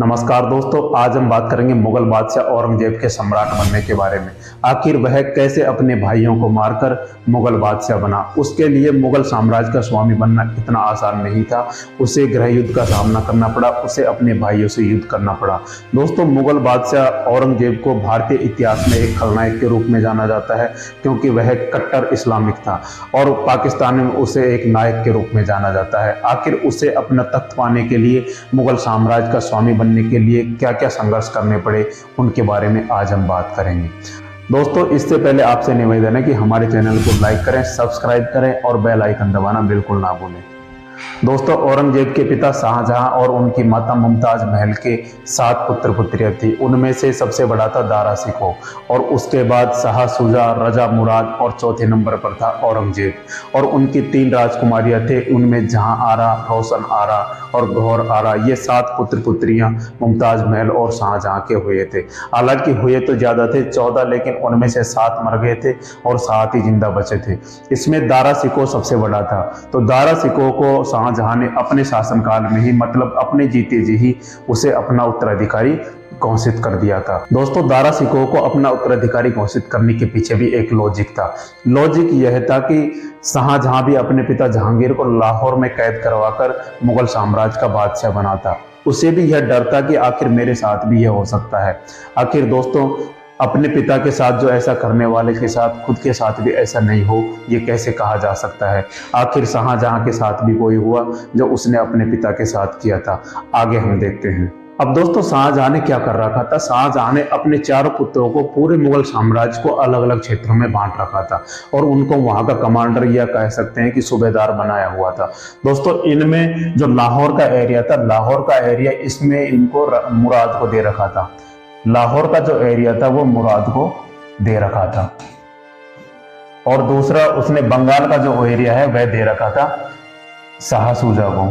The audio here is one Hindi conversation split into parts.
नमस्कार दोस्तों, आज हम बात करेंगे मुगल बादशाह औरंगजेब के सम्राट बनने के बारे में। आखिर वह कैसे अपने भाइयों को मारकर मुगल बादशाह बना। उसके लिए मुगल साम्राज्य का स्वामी बनना इतना आसान नहीं था। उसे गृह युद्ध का सामना करना पड़ा, उसे अपने भाइयों से युद्ध करना पड़ा। दोस्तों, मुगल बादशाह औरंगजेब को भारतीय इतिहास में एक खलनायक के रूप में जाना जाता है, क्योंकि वह कट्टर इस्लामिक था और पाकिस्तान में उसे एक नायक के रूप में जाना जाता है। आखिर उसे अपना तख्त पाने के लिए, मुगल साम्राज्य का स्वामी बनने के लिए क्या क्या संघर्ष करने पड़े, उनके बारे में आज हम बात करेंगे। दोस्तों, इससे पहले आपसे निवेदन है कि हमारे चैनल को लाइक करें, सब्सक्राइब करें और बेल आइकन दबाना बिल्कुल ना भूलें। दोस्तों, औरंगजेब के पिता शाहजहां और उनकी माता मुमताज महल के 7 पुत्र पुत्रियां थी। उनमें से सबसे बड़ा था दारा शिकोह और उसके बाद शाह शुजा, रजा मुराद और चौथे नंबर पर था औरंगजेब। और उनकी 3 राजकुमारियां थे, उनमें जहां आरा, रोशन आरा और गौहर आरा, ये 7 पुत्र पुत्रियां मुमताज महल और शाहजहां के हुए थे। हालांकि हुए तो ज्यादा थे, 14, लेकिन उनमें से 7 मर गए थे और 7 ही जिंदा बचे थे। इसमें दारा शिकोह सबसे बड़ा था। तो दारा शिकोह को शाहजहां ने अपने शासनकाल में ही, मतलब अपने जीते जी ही, उसे अपना उत्तराधिकारी घोषित कर दिया था। दोस्तों, दारा शिकोह को अपना उत्तराधिकारी घोषित करने के पीछे भी एक लॉजिक था। लॉजिक यह था कि शाहजहां भी अपने पिता जहांगीर को लाहौर में कैद करवाकर मुगल साम्राज्य का बादशाह बना था। उसे भी यह डर था कि आखिर मेरे साथ भी यह हो सकता है। आखिर दोस्तों, अपने पिता के साथ जो ऐसा करने वाले के साथ खुद के साथ भी ऐसा नहीं हो, ये कैसे कहा जा सकता है। आखिर शाहजहां के साथ भी वही हुआ जो उसने अपने पिता के साथ किया था। आगे हम देखते हैं। अब दोस्तों, शाहजहां ने क्या कर रखा था। शाहजहां ने अपने 4 पुत्रों को पूरे मुगल साम्राज्य को अलग अलग क्षेत्रों में बांट रखा था और उनको वहां का कमांडर या कह सकते हैं कि सूबेदार बनाया हुआ था। दोस्तों, इनमें जो लाहौर का एरिया था, लाहौर का एरिया, इसमें इनको मुराद को दे रखा था। लाहौर का जो एरिया था वो मुराद को दे रखा था। और दूसरा, उसने बंगाल का जो एरिया है वह दे रखा था शाह शुजा को।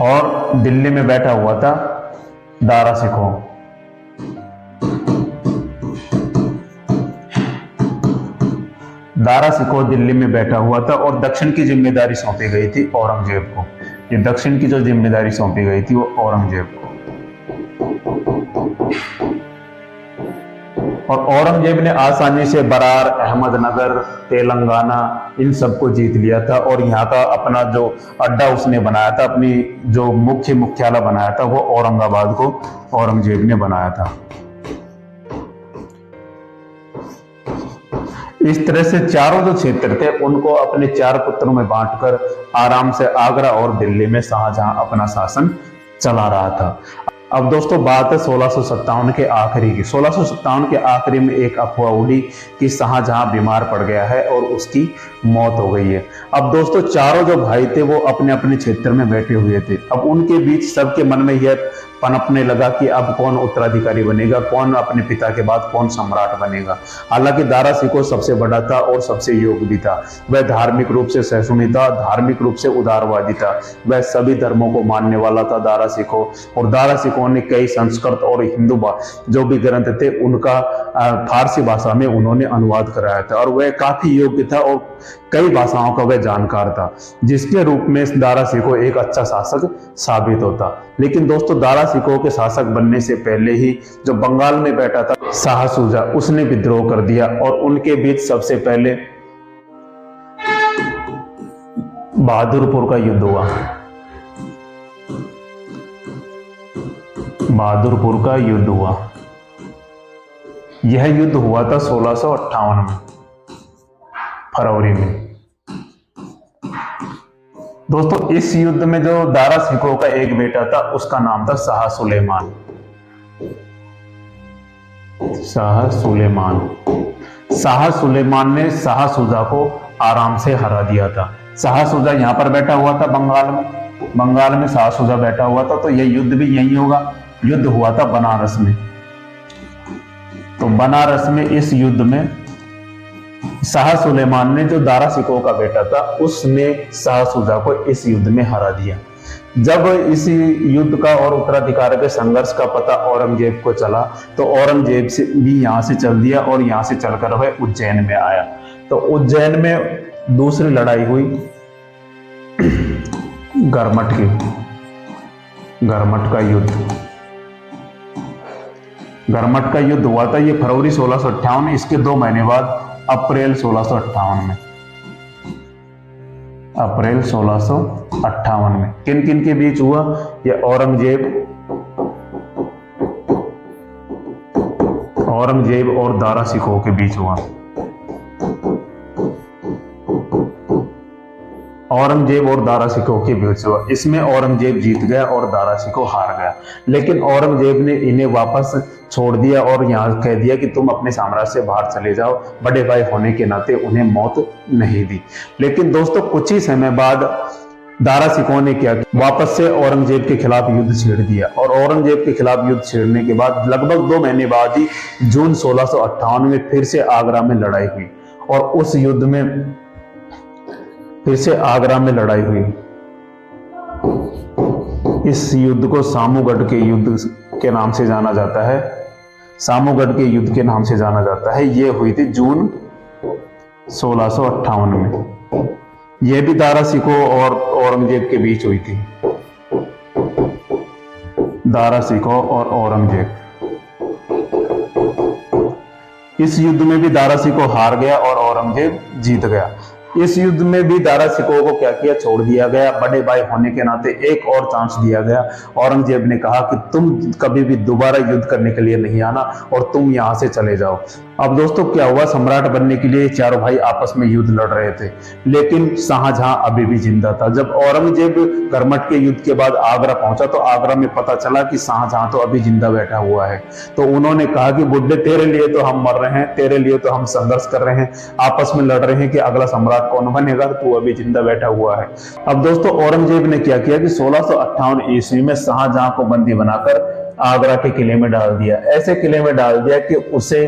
और दिल्ली में बैठा हुआ था दारा शिकोह। दारा शिकोह दिल्ली में बैठा हुआ था और दक्षिण की जिम्मेदारी सौंपी गई थी औरंगजेब को। ये दक्षिण की जो जिम्मेदारी सौंपी गई थी वो औरंगजेब को। और औरंगजेब ने आसानी से बरार, अहमदनगर, तेलंगाना, इन सबको जीत लिया था। और यहाँ का अपना जो अड्डा उसने बनाया था, अपनी जो मुख्यालय बनाया था, वो औरंगाबाद को औरंगजेब ने बनाया था। इस तरह से चारों जो क्षेत्र थे उनको अपने 4 पुत्रों में बांटकर आराम से आगरा और दिल्ली में शाहजहां अपना शासन चला रहा था। अब दोस्तों, बात है 1657 के आखिरी की। 1657 के आखिरी में एक अफवाह उड़ी कि शाहजहां बीमार पड़ गया है और उसकी मौत हो गई है। अब दोस्तों, चारों जो भाई थे वो अपने अपने क्षेत्र में बैठे हुए थे। अब उनके बीच सबके मन में यह पनपने लगा कि अब कौन उत्तराधिकारी बनेगा, कौन अपने पिता के बाद कौन सम्राट बनेगा। हालांकि दारा शिकोह सबसे बड़ा था और सबसे योग्य भी था। वह धार्मिक रूप से सहिष्णु था, धार्मिक रूप से उदारवादी था। वह सभी धर्मों को मानने वाला था दारा शिकोह। और दारा शिकोह ने कई संस्कृत और हिंदू जो भी ग्रंथ थे उनका फारसी भाषा में उन्होंने अनुवाद कराया था। और वह काफी योग्य था और कई भाषाओं का वह जानकार था, जिसके रूप में दारा शिकोह एक अच्छा शासक साबित होता। लेकिन दोस्तों, दारा शिकोह के शासक बनने से पहले ही जो बंगाल में बैठा था शाह शुजा, उसने विद्रोह कर दिया और उनके बीच सबसे पहले बहादुरपुर का युद्ध हुआ। बहादुरपुर का युद्ध हुआ। यह युद्ध हुआ था 1658 में, फरवरी में। दोस्तों, इस युद्ध में जो दारा शिकोह का एक बेटा था उसका नाम था शाह सुलेमान। शाह सुलेमान। शाह सुलेमान ने शाह शुजा को आराम से हरा दिया था। शाह शुजा यहां पर बैठा हुआ था बंगाल में, बंगाल में शाह शुजा बैठा हुआ था। तो यह युद्ध भी यही होगा। युद्ध हुआ था बनारस में। तो बनारस में इस युद्ध में शाह सुलेमान ने, जो दारा शिकोह का बेटा था, उसने शाह शुजा को इस युद्ध में हरा दिया। जब इस युद्ध का और उत्तराधिकारी के संघर्ष का पता औरंगजेब को चला तो औरंगजेब से भी यहां से चल दिया और यहां से चलकर वह उज्जैन में आया। तो उज्जैन में दूसरी लड़ाई हुई गरमट का युद्ध। गरमट का युद्ध हुआ था, ये फरवरी 1658, इसके 2 महीने बाद अप्रैल 1658 में, अप्रैल 1658 में किन किन के बीच हुआ? ये औरंगजेब और दारा सिकोह के बीच हुआ। औरंगजेब और दारा सिकोह के बीच हुआ। इसमें औरंगजेब जीत गया और दारा सिकोह हार गया, लेकिन औरंगजेब ने इन्हें वापस छोड़ दिया और यहाँ कह दिया कि तुम अपने साम्राज्य से बाहर चले जाओ। बड़े भाई होने के नाते उन्हें मौत नहीं दी। लेकिन दोस्तों कुछ ही समय बाद दारा सिकोह ने क्या किया, वापस से औरंगजेब के खिलाफ युद्ध छेड़ दिया। और औरंगजेब के खिलाफ युद्ध छेड़ने के बाद लगभग 2 महीने बाद ही जून 1658 में फिर से आगरा में लड़ाई हुई। और उस युद्ध में फिर से आगरा में लड़ाई हुई। इस युद्ध को सामूगढ़ के युद्ध के नाम से जाना जाता है। सामूगढ़ के युद्ध के नाम से जाना जाता है। ये हुई थी जून 1658 में। यह भी दारा सिकोह और औरंगजेब के बीच हुई थी। दारा सिकोह और औरंगजेब। इस युद्ध में भी दारा सिकोह हार गया और औरंगजेब जीत गया। इस युद्ध में भी दारा सिकोह को क्या किया, छोड़ दिया गया। बड़े भाई होने के नाते एक और चांस दिया गया। औरंगजेब ने कहा कि तुम कभी भी दोबारा युद्ध करने के लिए नहीं आना और तुम यहां से चले जाओ। अब दोस्तों क्या हुआ, सम्राट बनने के लिए चारों भाई आपस में युद्ध लड़ रहे थे, लेकिन शाहजहां अभी भी जिंदा था। जब औरंगजेब गरमट के युद्ध के बाद आगरा पहुंचा तो आगरा में पता चला कि शाहजहां तो अभी जिंदा बैठा हुआ है। तो उन्होंने कहा कि बुड्ढे तेरे लिए तो हम मर रहे हैं, तेरे लिए तो हम संघर्ष कर रहे हैं, आपस में लड़ रहे हैं कि अगला सम्राट कौन बनेगा, तू अभी जिंदा बैठा हुआ है। अब दोस्तों औरंगजेब ने क्या किया कि 1658 ईस्वी में शाहजहां को बंदी बनाकर आगरा के किले में डाल दिया। ऐसे किले में डाल दिया कि उसे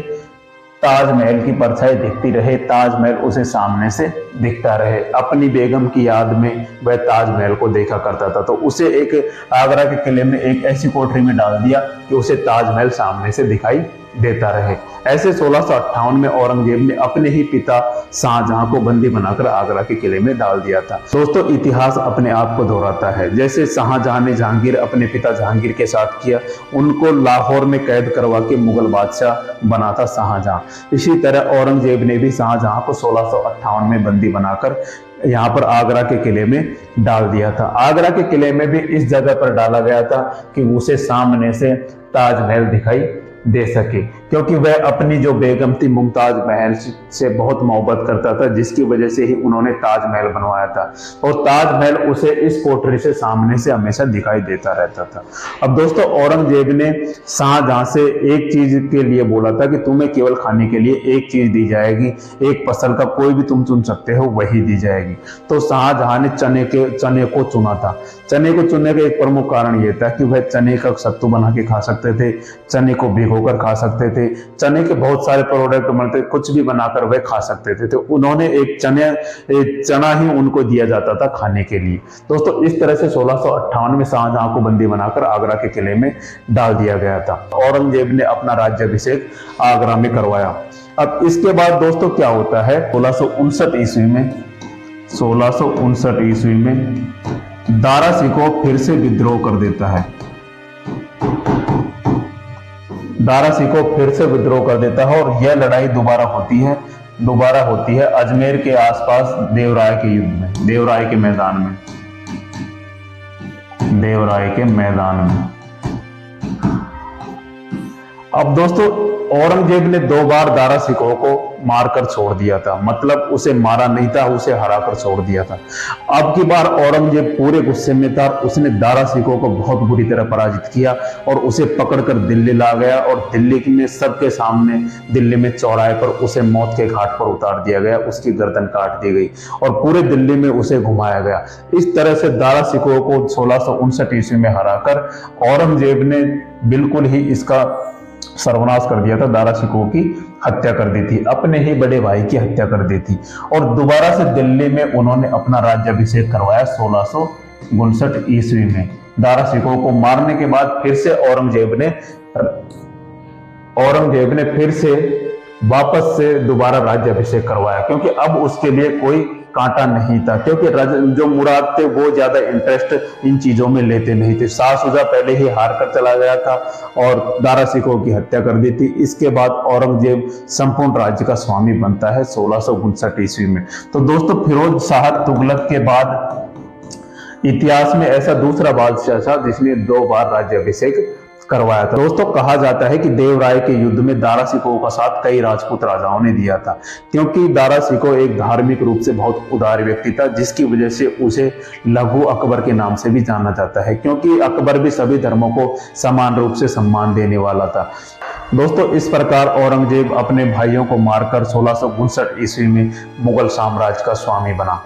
ताजमहल की परछाई दिखती रहे, ताजमहल उसे सामने से दिखता रहे। अपनी बेगम की याद में वह ताजमहल को देखा करता था। तो उसे एक आगरा के किले में एक ऐसी कोठरी में डाल दिया कि उसे ताजमहल सामने से दिखाई देता रहे। ऐसे 1658 में औरंगजेब ने अपने ही पिता शाहजहां को बंदी बनाकर आगरा के किले में डाल दिया था। दोस्तों इतिहास अपने आप को दोहराता है। जैसे शाहजहां ने जहांगीर अपने पिता जहांगीर के साथ किया, उनको लाहौर में कैद करवा के मुगल बादशाह बना था शाहजहां। इसी तरह औरंगजेब ने भी शाहजहां को 1658 में बंदी बनाकर यहाँ पर आगरा के किले में डाल दिया था। आगरा के किले में भी इस जगह पर डाला गया था कि उसे सामने से ताजमहल दिखाई दे सके, क्योंकि वह अपनी जो बेगम थी मुमताज महल से बहुत मोहब्बत करता था, जिसकी वजह से ही उन्होंने ताजमहल बनवाया था। और ताजमहल उसे इस कोठरी से सामने से हमेशा दिखाई देता रहता था। अब दोस्तों औरंगजेब ने शाहजहां से एक चीज के लिए बोला था कि तुम्हें केवल खाने के लिए एक चीज दी जाएगी, एक फसल का कोई भी तुम चुन सकते हो, वही दी जाएगी। तो शाहजहां ने चने को चुना था। चने को चुनने का एक प्रमुख कारण यह था कि वह चने का सत्तू बना के खा सकते थे, चने को भिगोकर खा सकते थे, चने के बहुत सारे प्रोडक्ट बनते, कुछ भी बनाकर वह खा सकते थे। तो उन्होंने एक चना ही उनको दिया जाता था खाने के लिए। दोस्तों इस तरह से 1658 में शाहजहां को बंदी बनाकर आगरा के किले में डाल दिया गया था। औरंगजेब ने अपना राज्याभिषेक आगरा में करवाया। अब इसके बाद दोस्तों क्या होता है, 1659 ईस्वी में दारा सिकोह फिर से विद्रोह कर देता है। दारा सिकोह फिर से विद्रोह कर देता है और यह लड़ाई दोबारा होती है अजमेर के आसपास देवराय के युद्ध में, देवराय के मैदान में। अब दोस्तों औरंगजेब ने 2 बार दारा सिकोह को मारकर छोड़ दिया था, मतलब उसे मारा नहीं था, उसे हराकर छोड़ दिया था। अब की बार औरंगजेब पूरे गुस्से में था, उसने दारा सिकोह को बहुत बुरी तरह पराजित किया और उसे पकड़कर दिल्ली ला गया और दिल्ली में सबके सामने दिल्ली में चौराहे पर उसे मौत के घाट पर उतार दिया गया, उसकी गर्दन काट दी गई और पूरे दिल्ली में उसे घुमाया गया। इस तरह से दारा सिकोह को 1659 ईस्वी में हराकर औरंगजेब ने बिल्कुल ही इसका सर्वनाश कर दिया था। दारा सिकोह की हत्या कर दी थी, अपने ही बड़े भाई की हत्या कर दी थी और दोबारा से दिल्ली में उन्होंने अपना राज्याभिषेक करवाया 1659 ईस्वी में। दारा सिकोह को मारने के बाद फिर से औरंगजेब ने फिर से वापस से दोबारा राज्याभिषेक करवाया, क्योंकि अब उसके लिए कोई कांटा नहीं था, क्योंकि जो मुराद थे वो ज्यादा इंटरेस्ट इन चीजों में लेते नहीं थे। शाह शुजा पहले ही हार कर चला गया था और दारा सिकोह की हत्या कर दी थी। इसके बाद औरंगजेब संपूर्ण राज्य का स्वामी बनता है 1659 ईस्वी में। तो दोस्तों, फिरोज शाह तुगलक के बाद इतिहास में ऐसा दूसरा बादशाह था जिसने 2 बार राज्याभिषेक करवाया था। दोस्तों, कहा जाता है कि देवराय के युद्ध में दारा सिकोह का साथ कई राजपूत राजाओं ने दिया था, क्योंकि दारा सिकोह एक धार्मिक रूप से बहुत उदार व्यक्ति था, जिसकी वजह से उसे लघु अकबर के नाम से भी जाना जाता है, क्योंकि अकबर भी सभी धर्मों को समान रूप से सम्मान देने वाला था। दोस्तों, इस प्रकार औरंगजेब अपने भाइयों को मारकर 1659 ईस्वी में मुगल साम्राज्य का स्वामी बना।